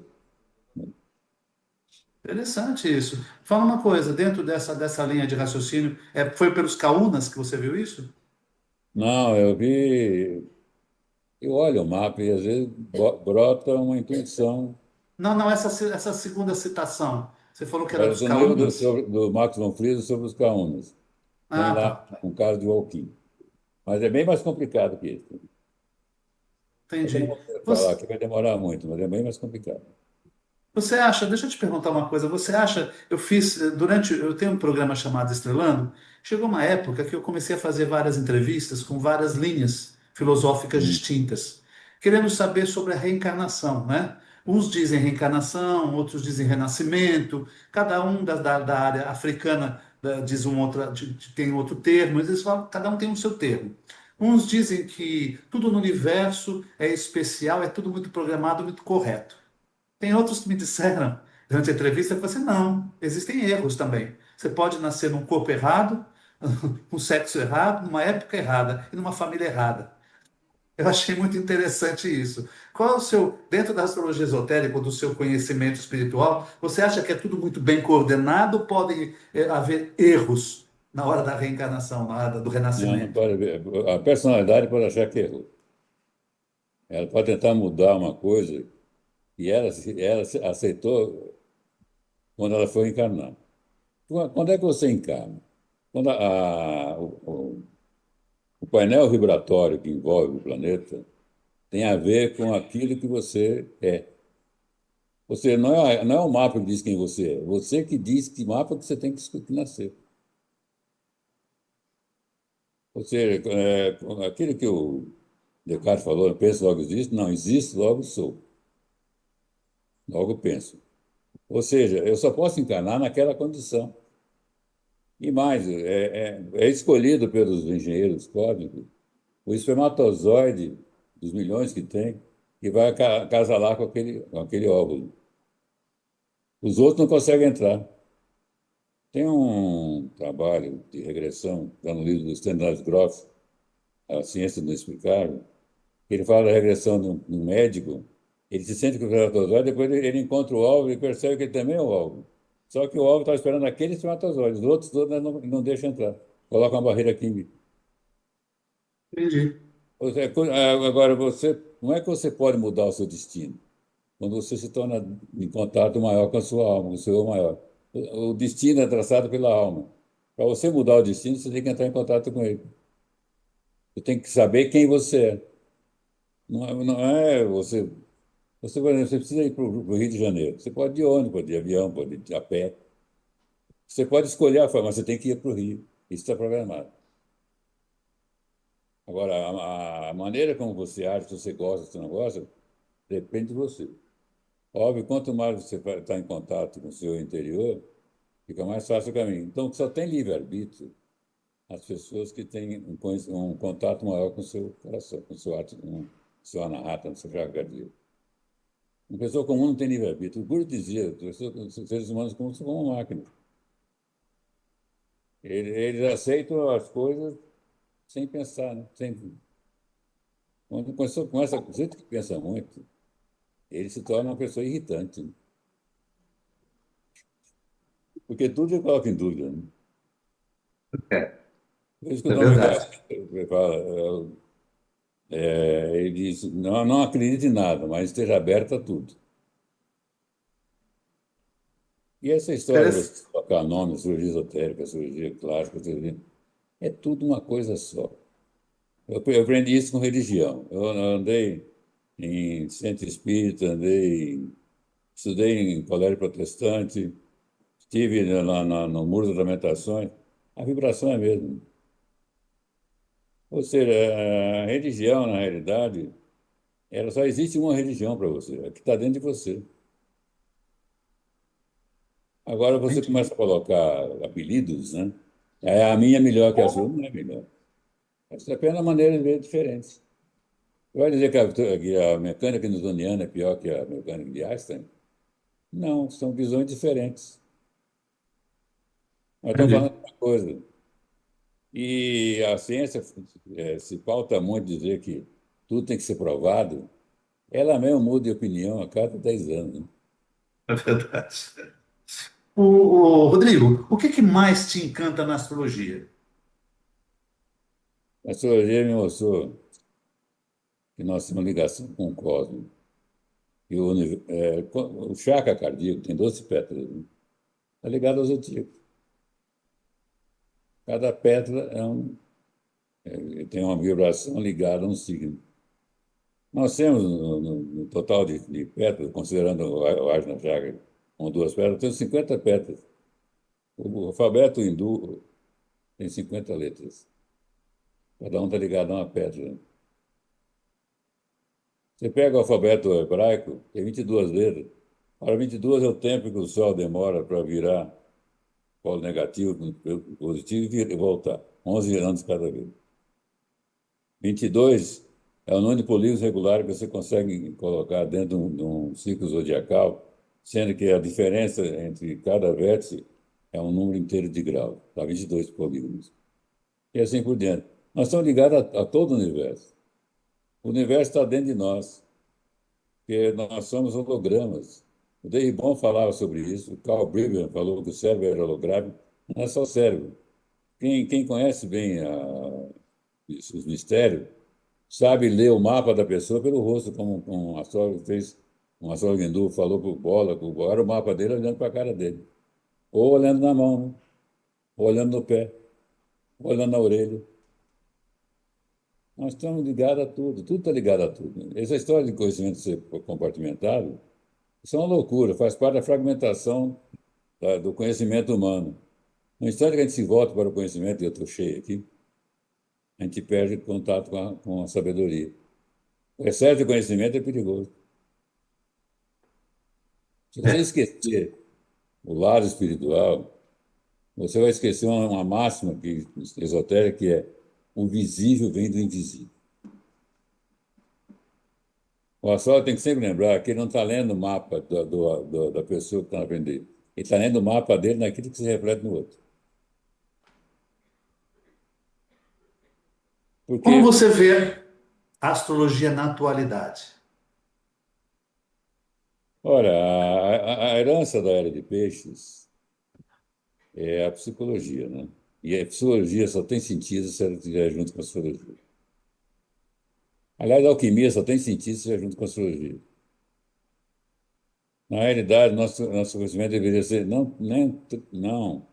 Interessante isso. Fala uma coisa, dentro dessa linha de raciocínio, foi pelos Kaunas que você viu isso? Não, eu olho o mapa e às vezes brota uma intuição. Não, não, essa segunda citação. Você falou que era Era dos do livro Kaunas? do Max von Fried sobre os Kaunas. Tem Ah, lá tá. um caso de walk-in. Mas é bem mais complicado que isso. É que eu não Entendi. vou falar Você, aqui, vai demorar muito, mas é bem mais complicado. Você acha, deixa eu te perguntar uma coisa, você acha, eu tenho um programa chamado Estrelando, chegou uma época que eu comecei a fazer várias entrevistas com várias linhas filosóficas Hum. distintas, querendo saber sobre a reencarnação, né? Uns dizem reencarnação, outros dizem renascimento, cada um da área africana diz tem outro termo, eles falam, cada um tem o seu termo. Uns dizem que tudo no universo é especial, é tudo muito programado, muito correto. Tem outros que me disseram durante a entrevista que você não, existem erros também. Você pode nascer num corpo errado, com sexo errado, numa época errada e numa família errada. Eu achei muito interessante isso. Qual é o seu, dentro da astrologia esotérica ou do seu conhecimento espiritual, você acha que é tudo muito bem coordenado ou podem haver erros na hora da reencarnação, na hora do Não, não renascimento? pode ver. A personalidade pode achar que errou. Ela pode tentar mudar uma coisa e ela aceitou quando ela foi encarnar. Quando é que você encarna? Quando o painel vibratório que envolve o planeta tem a ver com aquilo que você é. Você não é o mapa que diz quem você é, você que diz que mapa que você tem que nascer. Ou seja, aquilo que o Descartes falou, penso, logo existe, não existe, logo sou, logo penso. Ou seja, eu só posso encarnar naquela condição. E mais, é escolhido pelos engenheiros cósmicos o espermatozoide dos milhões que tem, que vai acasalar com aquele óvulo. Os outros não conseguem entrar. Tem um trabalho de regressão, está no livro do Stanislav Grof, A Ciência do Inexplicável, que ele fala da regressão de um médico, ele se sente com o espermatozoide, depois ele encontra o óvulo e percebe que ele também é o óvulo. Só que o óvulo está esperando aquele espermatozoide, os outros todos não deixam entrar. Coloca uma barreira química. Entendi. Agora, como é que você pode mudar o seu destino? Quando você se torna em contato maior com a sua alma, com o seu eu maior. O destino é traçado pela alma. Para você mudar o destino, você tem que entrar em contato com ele. Você tem que saber quem você é. Não é você. Você, por exemplo, você precisa ir para o Rio de Janeiro. Você pode ir de ônibus, pode ir de avião, pode ir a pé. Você pode escolher a forma, mas você tem que ir para o Rio. Isso está programado. Agora, a maneira como você age, se você gosta, se você não gosta, depende de você. Óbvio, quanto mais você está em contato com o seu interior, Fica mais fácil o caminho. Então, só tem livre-arbítrio as pessoas que têm um contato maior com o seu coração, com o seu ato, com o seu anahata, no seu chakra cardíaco. Uma pessoa comum não tem livre-arbítrio. O Guru dizia, os seres humanos como são como máquinas. Eles aceitam as coisas sem pensar, né? Quando a pessoa começa, do jeito que pensa muito, ele se torna uma pessoa irritante, né? Porque tudo ele coloca em dúvida, né? É, Por isso que o é Dom verdade. Miguel fala, ele diz, não, não acredite em nada, mas esteja aberto a tudo. E essa história de você Interessante. colocar nome, cirurgia esotérica, cirurgia clássica, cirurgia, é tudo uma coisa só. Eu aprendi isso com religião. Eu andei em centro espírita, estudei em colégio protestante, estive no Muro das Lamentações. A vibração é a mesma. Ou seja, a religião, na realidade, ela só existe uma religião para você, a que está dentro de você. Agora você Entendi. começa a colocar apelidos, né? A minha é melhor que a sua, não é melhor. Isso é apenas maneira de ver diferentes. Vai dizer que a mecânica newtoniana é pior que a mecânica de Einstein? Não, são visões diferentes. Nós estamos falando Entendi. de uma coisa. E a ciência se pauta muito em dizer que tudo tem que ser provado. Ela mesma muda de opinião a cada 10 anos, né? É verdade. Rodrigo, o que mais te encanta na astrologia? A astrologia me mostrou que nós temos uma ligação com o cosmos. E o chakra cardíaco tem 12 pétalas, né? Está ligado ao zodíaco. Cada pétala tem uma vibração ligada a um signo. Nós temos, no total de pétalas, considerando o Ajna Chakra com duas pétalas, temos 50 pétalas. O alfabeto hindu tem 50 letras. Cada um está ligado a uma pétala. Você pega o alfabeto hebraico, tem 22 letras. Para 22 é o tempo que o Sol demora para virar polo negativo, positivo e voltar. 11 anos cada vez. 22 é o número de polígonos regulares que você consegue colocar dentro de um ciclo zodiacal, sendo que a diferença entre cada vértice é um número inteiro de graus. Tá? 22 polígonos. E assim por diante. Nós estamos ligados a todo o universo. O universo está dentro de nós, porque nós somos hologramas. O Dave Bohm falava sobre isso, o Carl Brigman falou que o cérebro era holográfico. Não é só o cérebro. Quem conhece bem os mistérios sabe ler o mapa da pessoa pelo rosto, como um astrólogo fez, um astrólogo hindu falou para o Bola, era o mapa dele olhando para a cara dele. Ou olhando na mão, né? Ou olhando no pé, ou olhando na orelha. Nós estamos ligados a tudo está ligado a tudo. Essa história de conhecimento ser compartimentado, isso é uma loucura, faz parte da fragmentação do conhecimento humano. No instante que a gente se volta para o conhecimento, e eu estou cheio aqui, a gente perde contato com a sabedoria. O excesso de conhecimento é perigoso. Se você É, esquecer o lado espiritual, você vai esquecer uma máxima esotérica que é o visível vem do invisível. O astrólogo tem que sempre lembrar que ele não está lendo o mapa da pessoa que está na frente dele. Ele está lendo o mapa dele naquilo que se reflete no outro. como Porque, você vê a astrologia na atualidade? olha, a herança da era de peixes é a psicologia, né? E a psicologia só tem sentido se ela estiver junto com a astrologia. Aliás, a alquimia só tem sentido se estiver junto com a astrologia. Na realidade, nosso conhecimento deveria ser não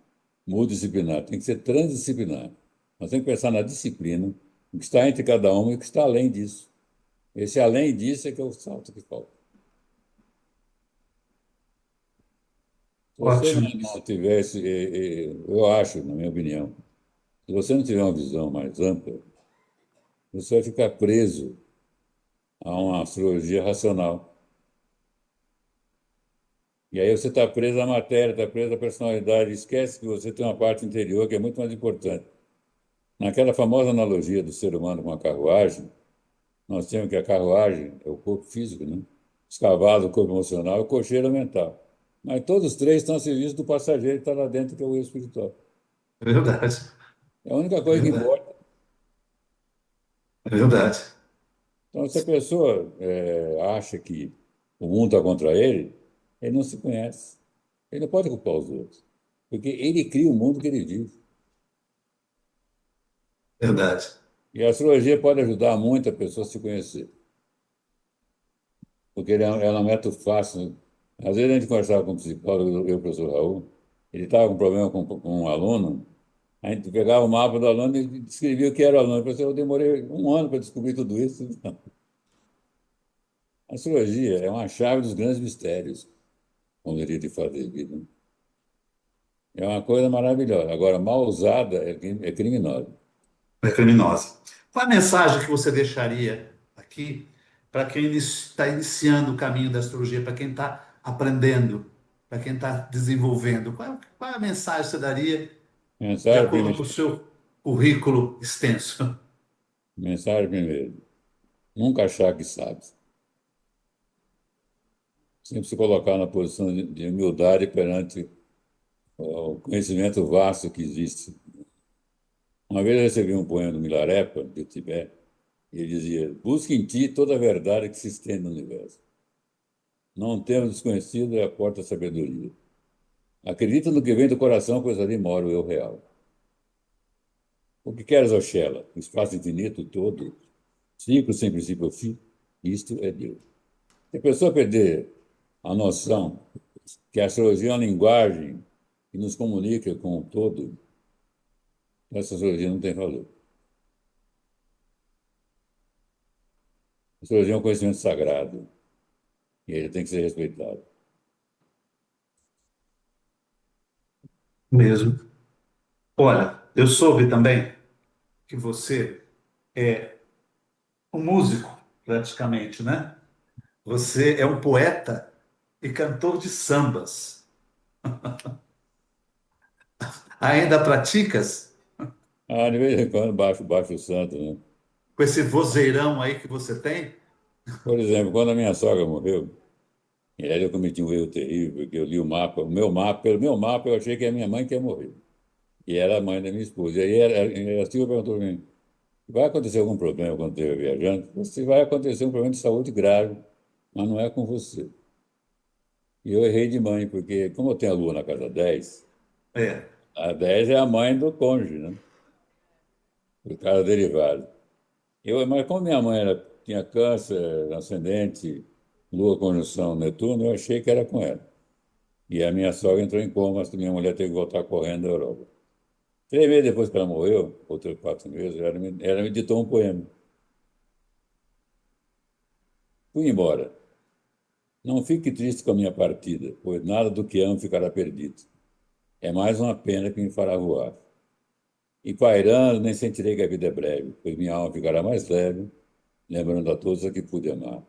multidisciplinar, tem que ser transdisciplinar. Nós temos que pensar na disciplina, o que está entre cada um e o que está além disso. Esse além disso é que é o salto que falta. Se você Ótimo. não tivesse, eu acho, na minha opinião, se você não tiver uma visão mais ampla, você vai ficar preso a uma astrologia racional. E aí você está preso à matéria, está preso à personalidade, esquece que você tem uma parte interior que é muito mais importante. Naquela famosa analogia do ser humano com a carruagem, nós temos que a carruagem é o corpo físico, né? Os cavalos, o corpo emocional, e o cocheiro é mental. Mas todos os três estão a serviço do passageiro que está lá dentro, que é o eu espiritual. É verdade. É a única É coisa que verdade. importa. É verdade. Então, se a pessoa acha que o mundo está contra ele, ele não se conhece. Ele não pode culpar os outros, porque ele cria o mundo que ele vive. Verdade. E a astrologia pode ajudar muito a pessoa a se conhecer, porque ela é um método fácil. Às vezes a gente conversava com um psicólogo, eu e o professor Raul, ele estava com problema com um aluno, a gente pegava o mapa do aluno e descrevia o que era o aluno. Eu demorei um ano para descobrir tudo isso. A astrologia é uma chave dos grandes mistérios, como diria de fazer vida. É uma coisa maravilhosa. Agora, mal usada é criminosa. É criminosa. Qual a mensagem que você deixaria aqui para quem está iniciando o caminho da astrologia, para quem está aprendendo, para quem está desenvolvendo? Qual é a mensagem que você daria de Mensagem acordo com o primeiro. seu currículo extenso? Mensagem primeiro. Nunca achar que sabe. Sempre se colocar na posição de humildade perante o conhecimento vasto que existe. Uma vez eu recebi um poema do Milarepa, do Tibete, e ele dizia: busque em ti toda a verdade que se estende no universo. Não temos desconhecido é a porta da sabedoria. Acredita no que vem do coração, pois ali mora o eu real. O que queres, Oxela? O espaço infinito todo, ciclo sem princípio ou fim, isto é Deus. Se a pessoa perder a noção que a astrologia é uma linguagem que nos comunica com o todo, essa astrologia não tem valor. A astrologia é um conhecimento sagrado e ele tem que ser respeitado. Mesmo. Olha, eu soube também que você é um músico, praticamente, né? Você é um poeta e cantor de sambas. Ainda praticas De vez em quando baixo o santo, né? com esse vozeirão aí que você tem? Por exemplo, quando a minha sogra morreu, e aí eu cometi um erro terrível, porque eu li o mapa, pelo meu mapa eu achei que a minha mãe que ia morrer. E era a mãe da minha esposa. E aí a Silvia perguntou para mim: vai acontecer algum problema quando estiver viajando? Se vai acontecer um problema de saúde grave, mas não é com você. E eu errei de mãe, porque como eu tenho a lua na casa 10, É. a 10 é a mãe do cônjuge, né? Do cara derivado. Mas como minha mãe tinha câncer, ascendente, lua conjunção Netuno, eu achei que era com ela. E a minha sogra entrou em coma, a minha mulher teve que voltar correndo da Europa. 3 meses depois que ela morreu, ou 4 meses, ela me ditou um poema. Fui embora. Não fique triste com a minha partida, pois nada do que amo ficará perdido. É mais uma pena que me fará voar. E pairando, nem sentirei que a vida é breve, pois minha alma ficará mais leve, lembrando a todos a que pude amar.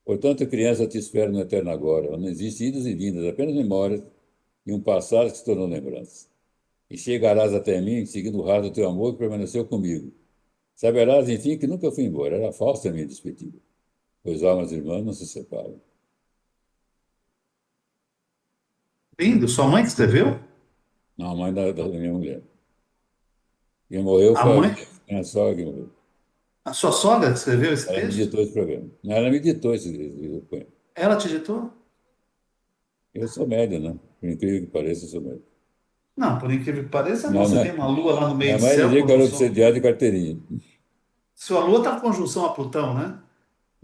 Portanto, criança, eu te espero no eterno agora, onde não existe idas e vindas, apenas memórias e um passado que se tornou lembrança. E chegarás até mim, seguindo o rastro do teu amor que permaneceu comigo. Saberás, enfim, que nunca fui embora, era falsa a minha despedida, pois almas irmãs não se separam. Lindo. Sua mãe que escreveu? Não, a mãe da minha mulher. Quem morreu A foi a mãe? minha sogra que morreu. A sua sogra que escreveu esse Ela me texto? ditou esse programa. Ela me ditou esse poema. Ela te ditou? Eu sou médio, né? Por incrível que pareça, eu sou médio. Não, por incrível que pareça, não. Minha Você tem mãe, uma lua lá no meio minha do mãe céu, dizia que eu era conjunção. obsediado de carteirinha. Sua lua está em conjunção a Plutão, né?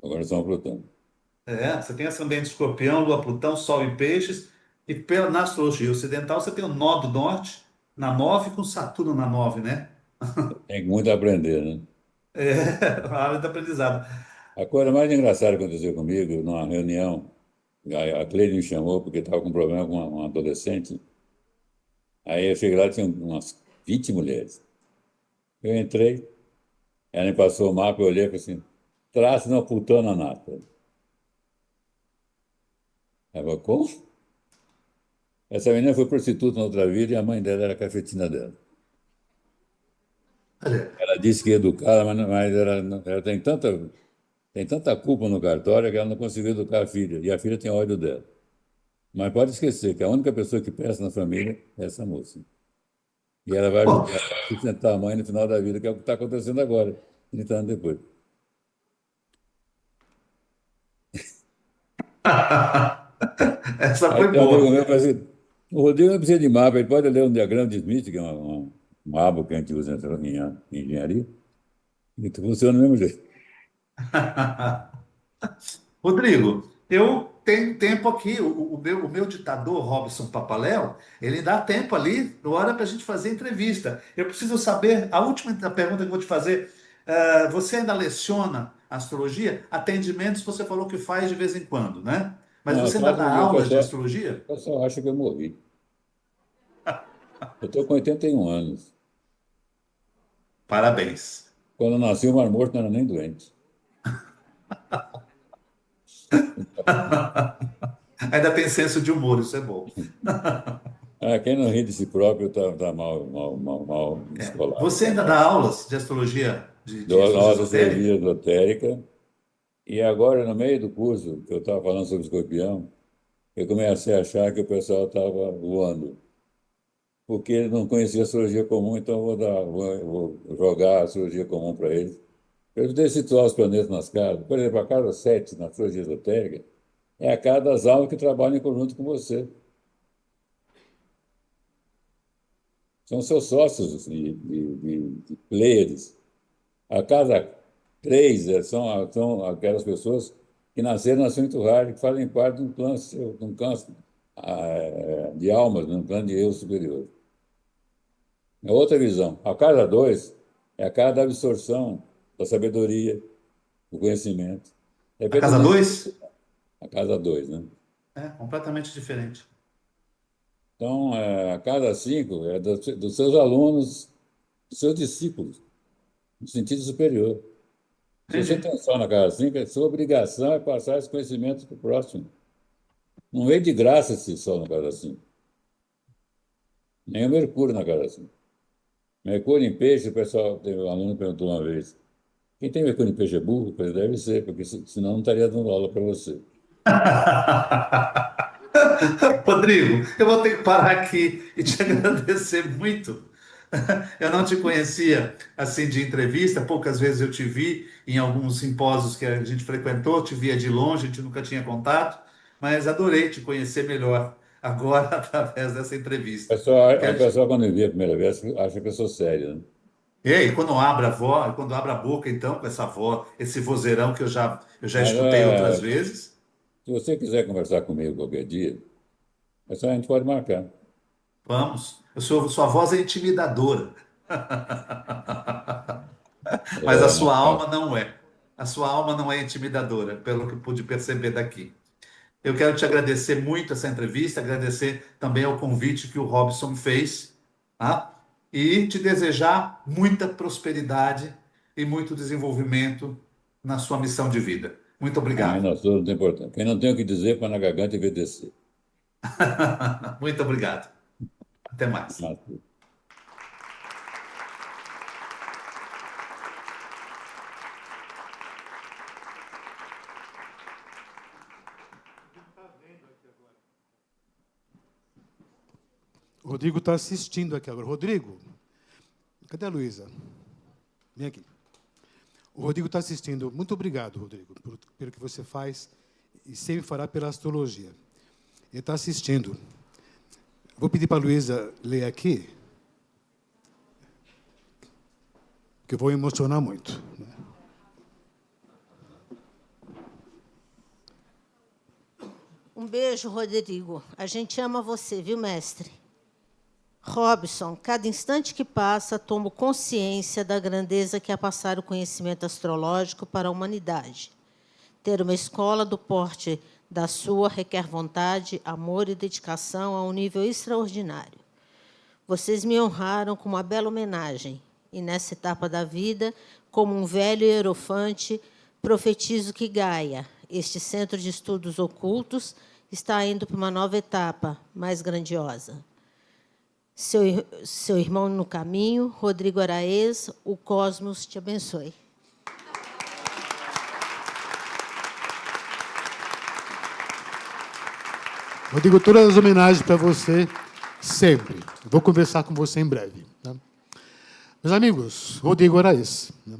Agora são Plutão. É, você tem ascendente Escorpião, Lua, Plutão, Sol e Peixes. E na astrologia ocidental você tem o nó do norte na 9 com Saturno na 9, né? Tem muito a aprender, né? É, a área do aprendizado. A coisa mais engraçada que aconteceu comigo, numa reunião, a Cleide me chamou porque estava com um problema com uma adolescente. Aí eu cheguei lá, tinha umas 20 mulheres. Eu entrei, ela me passou o mapa, eu olhei e falei assim, traço na Plutana nata. Ela falou, como? Essa menina foi prostituta na outra vida e a mãe dela era a cafetina dela. Olha, Ela disse que ia educar, mas ela tem tanta culpa no cartório que ela não conseguiu educar a filha. E a filha tem ódio dela. Mas pode esquecer que a única pessoa que presta na família é essa moça. E ela vai bom, ajudar a sustentar a mãe no final da vida, que é o que está acontecendo agora, 30 anos depois. essa Aí foi tem um amigo boa. meu que fala assim, o Rodrigo não precisa de mapa, ele pode ler um diagrama de Smith, que é um aba que a gente usa em engenharia, e funciona do mesmo jeito. Rodrigo, eu tenho tempo aqui. O meu ditador, Robson Papaléu, ele dá tempo ali, hora para a gente fazer entrevista. Eu preciso saber, a última pergunta que eu vou te fazer, você ainda leciona astrologia? Atendimentos você falou que faz de vez em quando, né? Mas Não, eu você ainda faço dá porque aulas de astrologia? o pessoal acha que eu morri. Eu estou com 81 anos. Parabéns. Quando eu nasci, o Mar Morto não era nem doente. Ainda tem senso de humor, isso é bom. Ah, quem não ri de si próprio está mal descolado. Você ainda dá aulas de astrologia, de Dou astrologia aula de astrologia esotérica? esotérica. E agora, no meio do curso, que eu estava falando sobre escorpião, eu comecei a achar que o pessoal estava voando, porque ele não conhecia a astrologia comum, então eu vou jogar a astrologia comum para eles. Eu tentei situar os planetas nas casas. Por exemplo, a casa 7 na astrologia esotérica é a casa das almas que trabalham em conjunto com você. São seus sócios assim, de Pleiades. A casa 3 são aquelas pessoas que nasceram na Cinturralha, que fazem parte de um clã de almas, de um clã de eu superior. É outra visão. A casa 2 é a casa da absorção, da sabedoria, do conhecimento. A Depende casa do 2 a casa 2, né? é completamente diferente. Então, a casa 5 é dos seus alunos, dos seus discípulos, no sentido superior. Se você Entendi. tem um sol na casa 5, a sua obrigação é passar esse conhecimento para o próximo. Não veio de graça esse sol na casa 5. Nem o Mercúrio na casa 5. Mercúrio em peixe, o pessoal, teve um aluno que perguntou uma vez, quem tem Mercúrio em peixe é burro? Pois deve ser, porque senão não estaria dando aula para você. Rodrigo, eu vou ter que parar aqui e te agradecer muito. Eu não te conhecia assim de entrevista, poucas vezes eu te vi em alguns simpósios que a gente frequentou, te via de longe, a gente nunca tinha contato, mas adorei te conhecer melhor agora através dessa entrevista. O Quero te- pessoal, quando me vê a primeira vez, acha que eu sou sério, né? E aí, quando abre a voz, quando abre a boca, então, com essa voz, esse vozeirão que eu já Mas escutei outras vezes, se você quiser conversar comigo qualquer dia, é só a gente pode marcar. vamos. Sua voz é intimidadora. Mas a É, sua não, alma não é. A sua alma não é intimidadora, pelo que pude perceber daqui. Eu quero te agradecer muito essa entrevista, agradecer também ao convite que o Robson fez, tá? E te desejar muita prosperidade e muito desenvolvimento na sua missão de vida. Muito Amém, obrigado. nós todos não importante. Quem não tem o que dizer, põe na garganta e vê descer. Muito obrigado. Até mais. Mas, O Rodrigo está assistindo aqui agora. Rodrigo, cadê a Luísa? Vem aqui. O Rodrigo está assistindo. Muito obrigado, Rodrigo, pelo que você faz e sempre fará pela astrologia. Ele está assistindo. Vou pedir para a Luísa ler aqui, que eu vou emocionar muito. Um beijo, Rodrigo. A gente ama você, viu, mestre? Robson, cada instante que passa, tomo consciência da grandeza que é passar o conhecimento astrológico para a humanidade. Ter uma escola do porte da sua requer vontade, amor e dedicação a um nível extraordinário. Vocês me honraram com uma bela homenagem, e nessa etapa da vida, como um velho hierofante, profetizo que Gaia, este centro de estudos ocultos, está indo para uma nova etapa mais grandiosa. Seu irmão no caminho, Rodrigo Araês, o cosmos te abençoe. Rodrigo, todas as homenagens para você, sempre. Vou conversar com você em breve. Tá? Meus amigos, Rodrigo Araês. Né?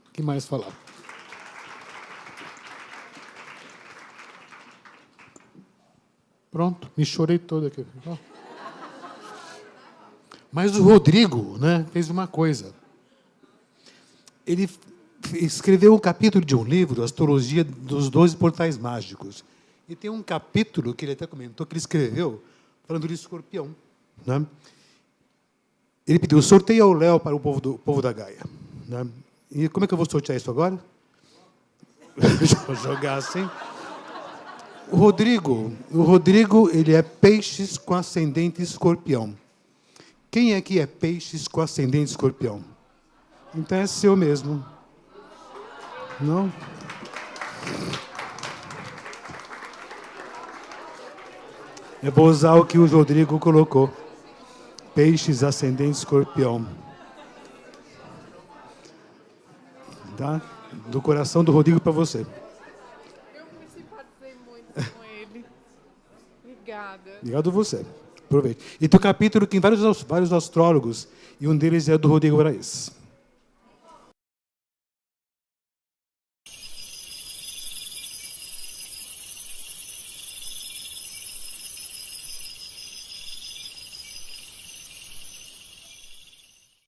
O que mais falar? Pronto, me chorei todo aqui. Mas o Rodrigo, né, fez uma coisa. Ele escreveu um capítulo de um livro, Astrologia dos 12 Portais Mágicos. E tem um capítulo que ele até comentou, que ele escreveu, falando de Escorpião. Né? Ele pediu, sorteia o Léo para o povo da Gaia. Né? E como é que eu vou sortear isso agora? Vou jogar assim. O Rodrigo, ele é peixes com ascendente escorpião. Quem é que é peixes com ascendente escorpião? Então é seu mesmo. Não? Eu vou usar o que o Rodrigo colocou. Peixes ascendente escorpião. Tá? Do coração do Rodrigo para você. Eu me simpatizei muito com ele. Obrigada. Obrigado a você. Aproveite. E tem um capítulo que tem vários astrólogos, e um deles é do Rodrigo Araês.